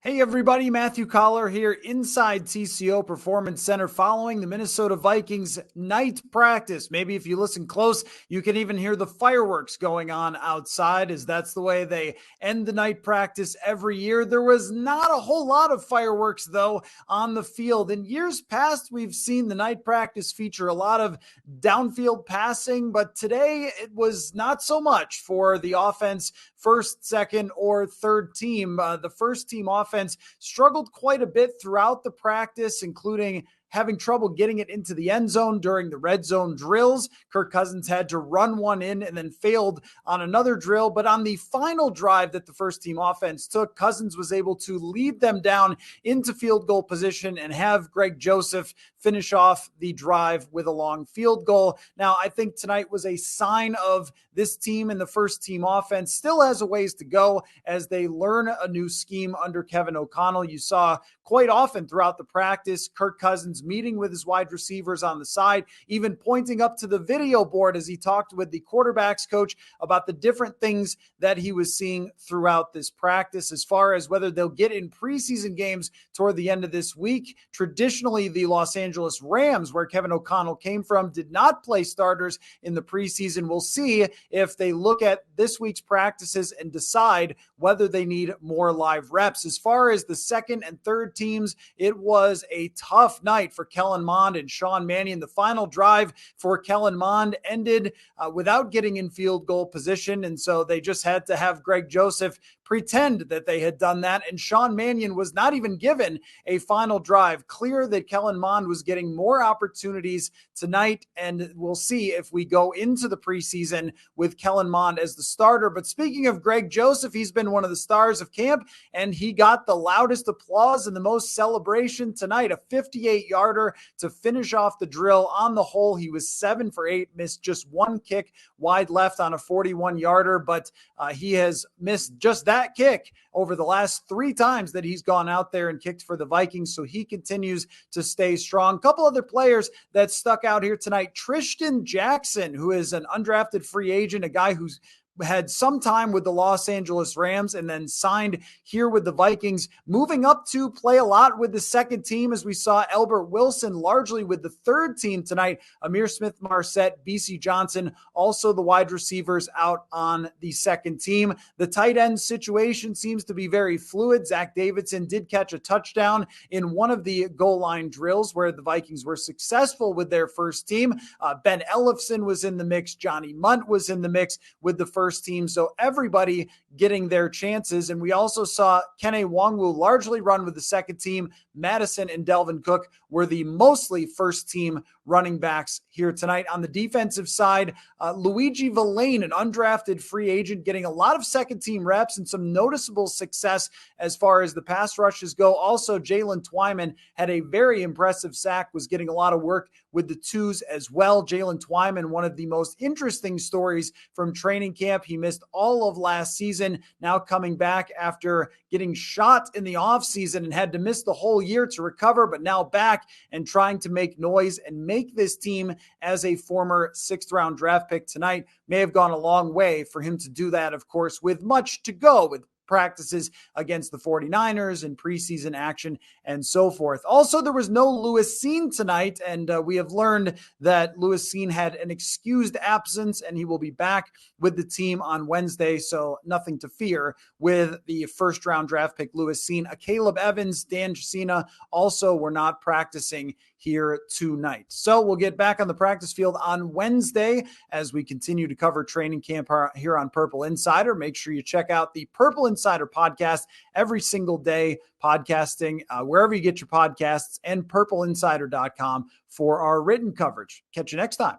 Hey everybody, Matthew Collar here inside TCO Performance Center following the Minnesota Vikings night practice. Maybe if you listen close, you can even hear the fireworks going on outside, as that's the way they end the night practice every year. There was not a whole lot of fireworks though on the field. In years past, we've seen the night practice feature a lot of downfield passing, but today it was not so much for the offense, first, second, or third team. The first team offense struggled quite a bit throughout the practice, including having trouble getting it into the end zone during the red zone drills. Kirk Cousins had to run one in and then failed on another drill. But on the final drive that the first team offense took, Cousins was able to lead them down into field goal position and have Greg Joseph finish off the drive with a long field goal. Now, I think tonight was a sign of this team, and the first team offense still has a ways to go as they learn a new scheme under Kevin O'Connell. You saw quite often throughout the practice Kirk Cousins meeting with his wide receivers on the side, even pointing up to the video board as he talked with the quarterback's coach about the different things that he was seeing throughout this practice. As far as whether they'll get in preseason games toward the end of this week, traditionally the Los Angeles Rams, where Kevin O'Connell came from, did not play starters in the preseason. We'll see if they look at this week's practices and decide whether they need more live reps. As far as the second and third teams, it was a tough night for Kellen Mond and Sean Mannion. The final drive for Kellen Mond ended without getting in field goal position, and so they just had to have Greg Joseph pretend that they had done that, and Sean Mannion was not even given a final drive. Clear that Kellen Mond was getting more opportunities tonight, and we'll see if we go into the preseason with Kellen Mond as the starter. But speaking of Greg Joseph, he's been one of the stars of camp, and he got the loudest applause and the most celebration tonight, a 58-yarder to finish off the drill. On the whole, he was 7 for 8, missed just one kick wide left on a 41-yarder, but he has missed just that kick over the last 3 times that he's gone out there and kicked for the Vikings, so he continues to stay strong. A couple other players that stuck out here tonight: Tristan Jackson, who is an undrafted free agent, a guy who's had some time with the Los Angeles Rams and then signed here with the Vikings, moving up to play a lot with the second team, as we saw Albert Wilson largely with the third team tonight. Amir Smith-Marset, BC Johnson, also the wide receivers out on the second team. The tight end situation seems to be very fluid. Zach Davidson did catch a touchdown in one of the goal line drills where the Vikings were successful with their first team. Ben Ellefson was in the mix. Johnny Munt was in the mix with the first team. So everybody getting their chances. And we also saw Kene Nwangwu largely run with the second team. Madison and Delvin Cook were the mostly first team running backs here tonight. On the defensive side, Luigi Villain, an undrafted free agent, getting a lot of second team reps and some noticeable success as far as the pass rushes go. Also, Jalen Twyman had a very impressive sack, was getting a lot of work with the twos as well. Jalen Twyman, one of the most interesting stories from training camp. He missed all of last season, now coming back after getting shot in the offseason and had to miss the whole year to recover, but now back and trying to make noise and make this team as a former 6th round draft pick tonight. May have gone a long way for him to do that, of course, with much to go, with practices against the 49ers and preseason action and so forth. Also, there was no Lewis Cine tonight, and we have learned that Lewis Cine had an excused absence, and he will be back with the team on Wednesday, so nothing to fear with the first-round draft pick Lewis Cine. Caleb Evans, Dan Cena also were not practicing here tonight. So we'll get back on the practice field on Wednesday as we continue to cover training camp here on Purple Insider. Make sure you check out the Purple Insider podcast every single day, podcasting wherever you get your podcasts, and purpleinsider.com for our written coverage. Catch you next time.